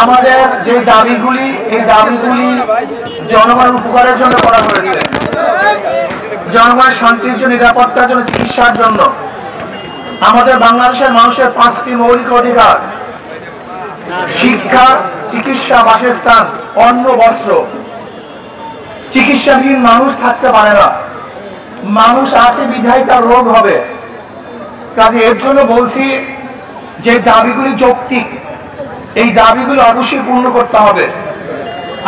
আমাদের যে দাবিগুলি, এই দাবিগুলি জনগণের উপকারের জন্য করা হয়েছে, জনগণের শান্তির জন্য, নিরাপত্তার জন্য, চিকিৎসার জন্য। আমাদের বাংলাদেশের মানুষের 5টি মৌলিক অধিকার: শিক্ষা, চিকিৎসা, বাসস্থান, অন্ন, বস্ত্র। চিকিৎসাবিহীন মানুষ থাকতে পারে না। মানুষ আছে বিধায় তার রোগ হবে। কাজে এর জন্য বলছি যে দাবিগুলি যৌক্তিক, এই দাবিগুলো অবশ্যই পূর্ণ করতে হবে।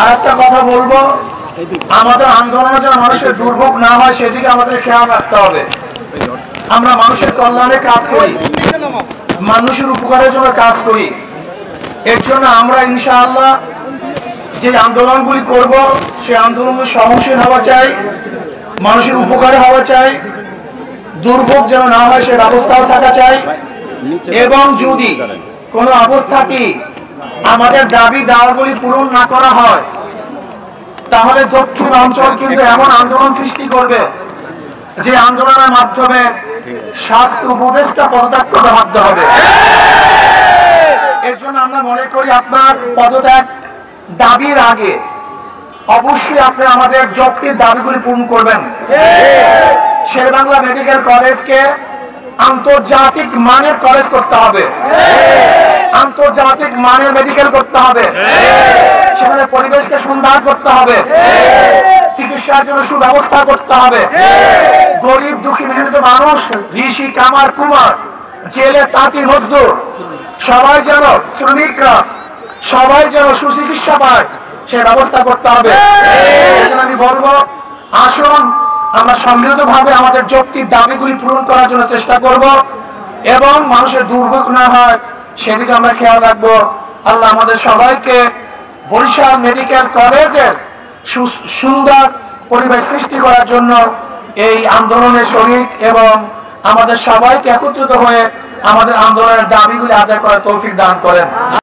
আর একটা কথা বলবো, আমাদের আন্দোলনে যেন মানুষের দুর্ভোগ না হয় সেদিকে আমাদের খেয়াল রাখতে হবে। আমরা মানুষের কল্যাণে কাজ করি, মানুষের উপকারের জন্য কাজ করি। এর জন্য আমরা ইনশাআল্লাহ যে আন্দোলনগুলি করব, সেই আন্দোলনগুলি সহনশীল হওয়া চাই, মানুষের উপকারে হওয়া চাই, দুর্ভোগ যেন না হয় সে ব্যবস্থাও থাকা চাই। এবং যদি কোনো অবস্থাতে আমাদের দাবি দাওয়াগুলি পূরণ না করা হয়, তাহলে দক্ষিণ অঞ্চল কিন্তু এমন আন্দোলন সৃষ্টি করবে যে আন্দোলনের মাধ্যমে স্বাস্থ্য উপদেষ্টা পদত্যাগ করতে বাধ্য হবে। এর জন্য আমরা মনে করি আপনার পদত্যাগ দাবির আগে অবশ্যই আপনি আমাদের যৌক্তিক দাবিগুলি পূরণ করবেন। শেরেবাংলা মেডিকেল কলেজকে আন্তর্জাতিক মানের কলেজ করতে হবে, আন্তর্জাতিক মানের মেডিকেল করতে হবে, সেখানে পরিবেশকে সুন্দর করতে হবে, চিকিৎসার জন্য সুব্যবস্থা করতে হবে। গরিব দুঃখী মেহনত মানুষ, ঋষি, কামার, কুমার, জেলে তাঁতি, মজদুর, সবাই যেন, শ্রমিকরা সবাই যেন সুচিকিৎসা পায় সে ব্যবস্থা করতে হবে। আমি বলবো, আসুন আমরা সম্মিলিতভাবে আমাদের যৌক্তিক দাবিগুলি পূরণ করার জন্য চেষ্টা করব এবং মানুষের দুর্ভোগ না হয় সেদিকে আমরা খেয়াল রাখবো। আল্লাহ আমাদের সবাইকে বরিশাল মেডিকেল কলেজের সুন্দর পরিবেশ সৃষ্টি করার জন্য এই আন্দোলনে শরীক এবং আমাদের সবাইকে একত্রিত হয়ে আমাদের আন্দোলনের দাবিগুলি আদায় করার তৌফিক দান করেন।